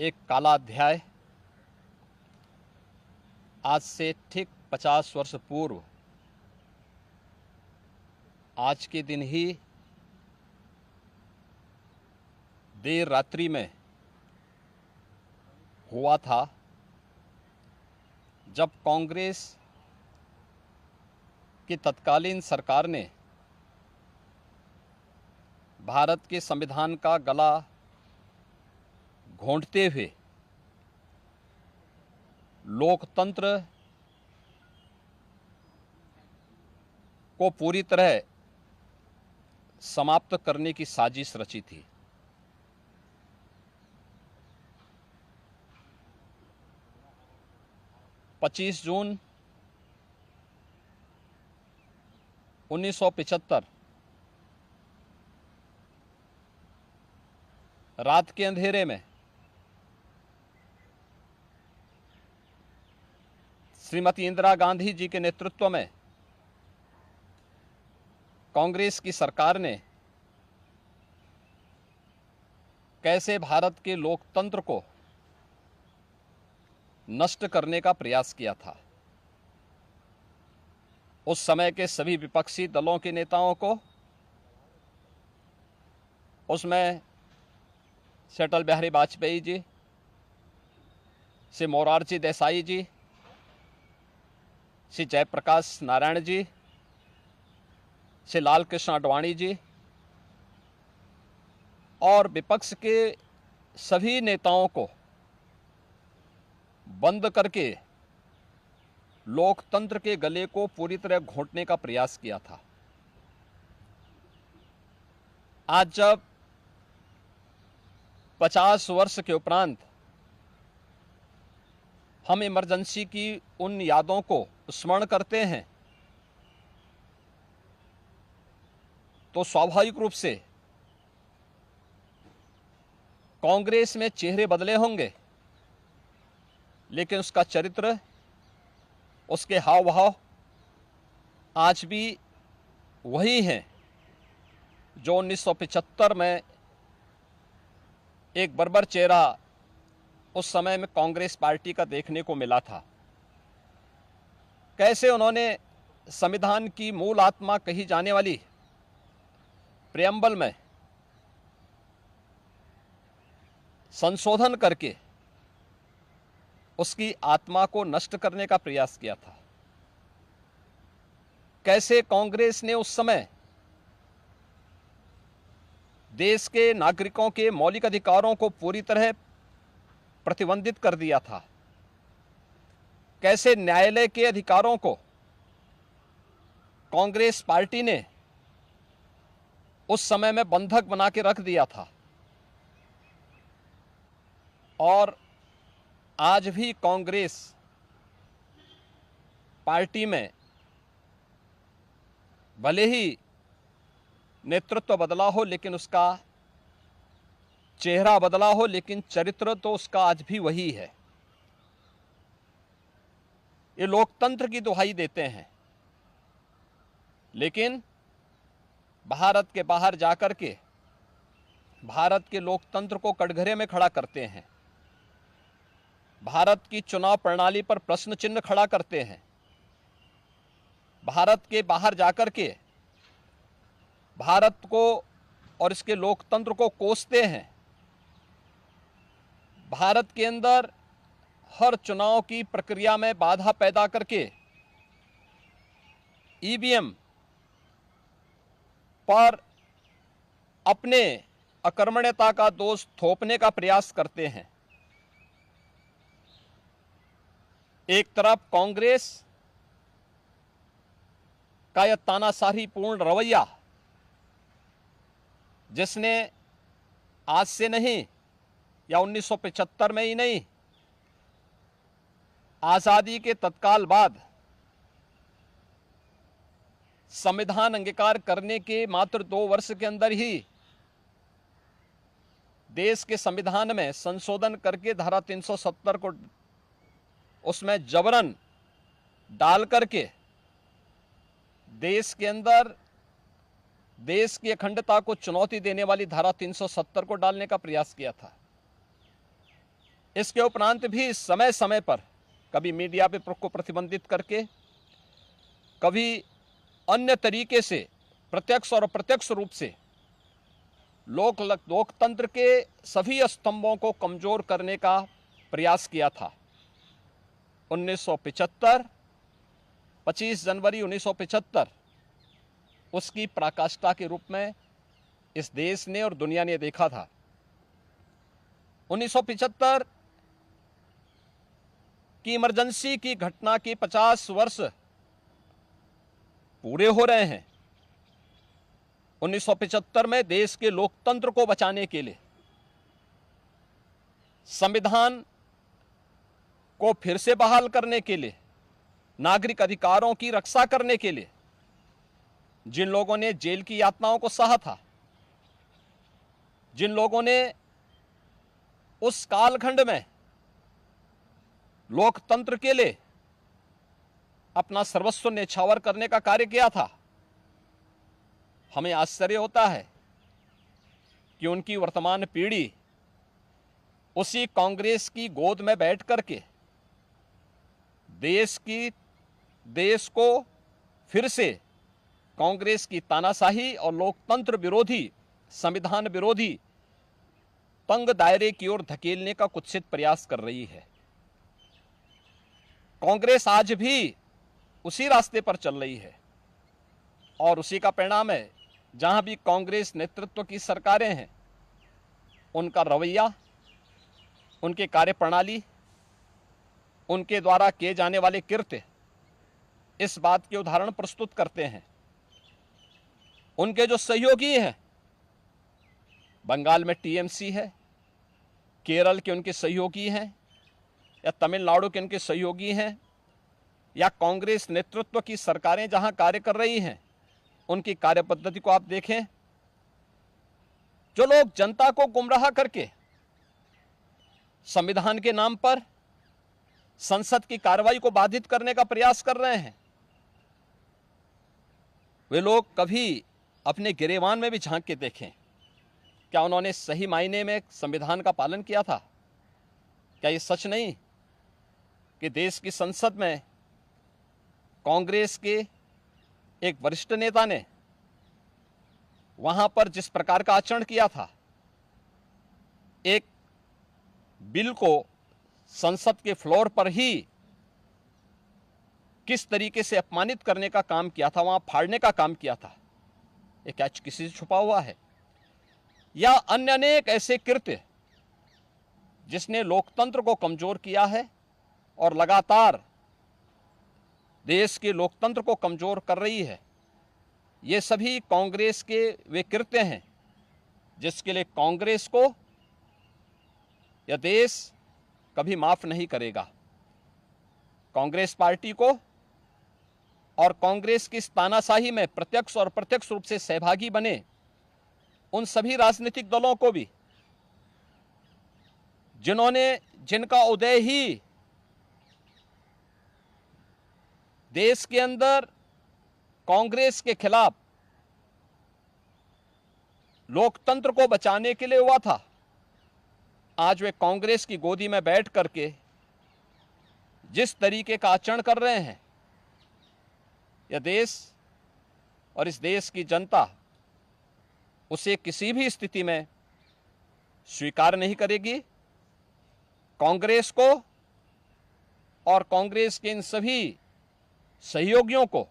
एक काला अध्याय आज से ठीक 50 वर्ष पूर्व आज के दिन ही देर रात्रि में हुआ था, जब कांग्रेस की तत्कालीन सरकार ने भारत के संविधान का गला घोंटते हुए लोकतंत्र को पूरी तरह समाप्त करने की साजिश रची थी। पच्चीस जून 1975 रात के अंधेरे में श्रीमती इंदिरा गांधी जी के नेतृत्व में कांग्रेस की सरकार ने कैसे भारत के लोकतंत्र को नष्ट करने का प्रयास किया था। उस समय के सभी विपक्षी दलों के नेताओं को, उसमें से अटल बिहारी वाजपेयी जी, से मोरारजी देसाई जी, श्री जयप्रकाश नारायण जी, श्री लाल कृष्ण आडवाणी जी और विपक्ष के सभी नेताओं को बंद करके लोकतंत्र के गले को पूरी तरह घोंटने का प्रयास किया था। आज जब 50 वर्ष के उपरांत हम इमरजेंसी की उन यादों को स्मरण करते हैं, तो स्वाभाविक रूप से कांग्रेस में चेहरे बदले होंगे, लेकिन उसका चरित्र, उसके हाव भाव आज भी वही हैं जो 1975 में एक बर्बर चेहरा उस समय में कांग्रेस पार्टी का देखने को मिला था। कैसे उन्होंने संविधान की मूल आत्मा कही जाने वाली प्रेम्बल में संशोधन करके उसकी आत्मा को नष्ट करने का प्रयास किया था। कैसे कांग्रेस ने उस समय देश के नागरिकों के मौलिक अधिकारों को पूरी तरह प्रतिबंधित कर दिया था। कैसे न्यायालय के अधिकारों को कांग्रेस पार्टी ने उस समय में बंधक बना के रख दिया था। और आज भी कांग्रेस पार्टी में भले ही नेतृत्व बदला हो, लेकिन उसका चेहरा बदला हो, लेकिन चरित्र तो उसका आज भी वही है। ये लोकतंत्र की दुहाई देते हैं, लेकिन भारत के बाहर जाकर के भारत के लोकतंत्र को कटघरे में खड़ा करते हैं, भारत की चुनाव प्रणाली पर प्रश्न चिन्ह खड़ा करते हैं, भारत के बाहर जाकर के भारत को और इसके लोकतंत्र को कोसते हैं। भारत के अंदर हर चुनाव की प्रक्रिया में बाधा पैदा करके ईवीएम पर अपने अकर्मण्यता का दोष थोपने का प्रयास करते हैं। एक तरफ कांग्रेस का यह तानाशाहीपूर्ण रवैया, जिसने आज से नहीं या 1975 में ही नहीं, आजादी के तत्काल बाद संविधान अंगीकार करने के मात्र 2 वर्ष के अंदर ही देश के संविधान में संशोधन करके धारा 370 को उसमें जबरन डाल करके देश के अंदर देश की अखंडता को चुनौती देने वाली धारा 370 को डालने का प्रयास किया था। इसके उपरांत भी समय समय पर कभी मीडिया पे को प्रतिबंधित करके, कभी अन्य तरीके से प्रत्यक्ष और अप्रत्यक्ष रूप से लोकतंत्र के सभी स्तंभों को कमजोर करने का प्रयास किया था। 1975, 25 जनवरी 1975 उसकी पराकाष्ठा के रूप में इस देश ने और दुनिया ने देखा था। 1975 की इमरजेंसी की घटना के 50 वर्ष पूरे हो रहे हैं। 1975 में देश के लोकतंत्र को बचाने के लिए, संविधान को फिर से बहाल करने के लिए, नागरिक अधिकारों की रक्षा करने के लिए जिन लोगों ने जेल की यातनाओं को सहा था, जिन लोगों ने उस कालखंड में लोकतंत्र के लिए अपना सर्वस्व न्यौछावर करने का कार्य किया था, हमें आश्चर्य होता है कि उनकी वर्तमान पीढ़ी उसी कांग्रेस की गोद में बैठ करके देश को फिर से कांग्रेस की तानाशाही और लोकतंत्र विरोधी, संविधान विरोधी तंग दायरे की ओर धकेलने का कुत्सित प्रयास कर रही है। कांग्रेस आज भी उसी रास्ते पर चल रही है और उसी का परिणाम है। जहां भी कांग्रेस नेतृत्व की सरकारें हैं, उनका रवैया, उनके कार्यप्रणाली, उनके द्वारा किए जाने वाले कृत्य इस बात के उदाहरण प्रस्तुत करते हैं। उनके जो सहयोगी हैं, बंगाल में टीएमसी है, केरल के उनके सहयोगी हैं, या तमिलनाडु के उनके सहयोगी हैं, या कांग्रेस नेतृत्व की सरकारें जहां कार्य कर रही हैं, उनकी कार्यपद्धति को आप देखें। जो लोग जनता को गुमराह करके संविधान के नाम पर संसद की कार्रवाई को बाधित करने का प्रयास कर रहे हैं, वे लोग कभी अपने गिरेबान में भी झांक के देखें। क्या उन्होंने सही मायने में संविधान का पालन किया था? क्या यह सच नहीं कि देश की संसद में कांग्रेस के एक वरिष्ठ नेता ने वहां पर जिस प्रकार का आचरण किया था, एक बिल को संसद के फ्लोर पर ही किस तरीके से अपमानित करने का काम किया था, वहां फाड़ने का काम किया था, ये क्या किसी से छुपा हुआ है? या अन्य अनेक ऐसे कृत्य जिसने लोकतंत्र को कमजोर किया है और लगातार देश के लोकतंत्र को कमजोर कर रही है, ये सभी कांग्रेस के वे कृत्य हैं जिसके लिए कांग्रेस को यह देश कभी माफ नहीं करेगा। कांग्रेस पार्टी को और कांग्रेस की इस तानाशाही में प्रत्यक्ष और अप्रत्यक्ष रूप से सहभागी बने उन सभी राजनीतिक दलों को भी, जिनका उदय ही देश के अंदर कांग्रेस के खिलाफ लोकतंत्र को बचाने के लिए हुआ था, आज वे कांग्रेस की गोदी में बैठ करके जिस तरीके का आचरण कर रहे हैं, यह देश और इस देश की जनता उसे किसी भी स्थिति में स्वीकार नहीं करेगी। कांग्रेस को और कांग्रेस के इन सभी सहयोगियों को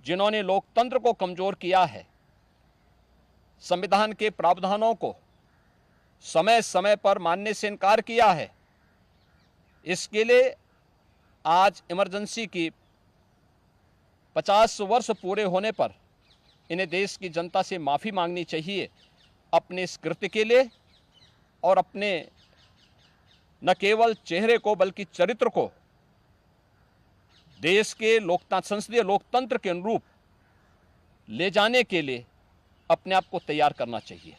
जिन्होंने लोकतंत्र को कमजोर किया है, संविधान के प्रावधानों को समय समय पर मानने से इनकार किया है, इसके लिए आज इमरजेंसी की 50 वर्ष पूरे होने पर इन्हें देश की जनता से माफ़ी मांगनी चाहिए अपने इस कृत्य के लिए, और अपने न केवल चेहरे को बल्कि चरित्र को देश के संसदीय लोकतंत्र के अनुरूप ले जाने के लिए अपने आप को तैयार करना चाहिए।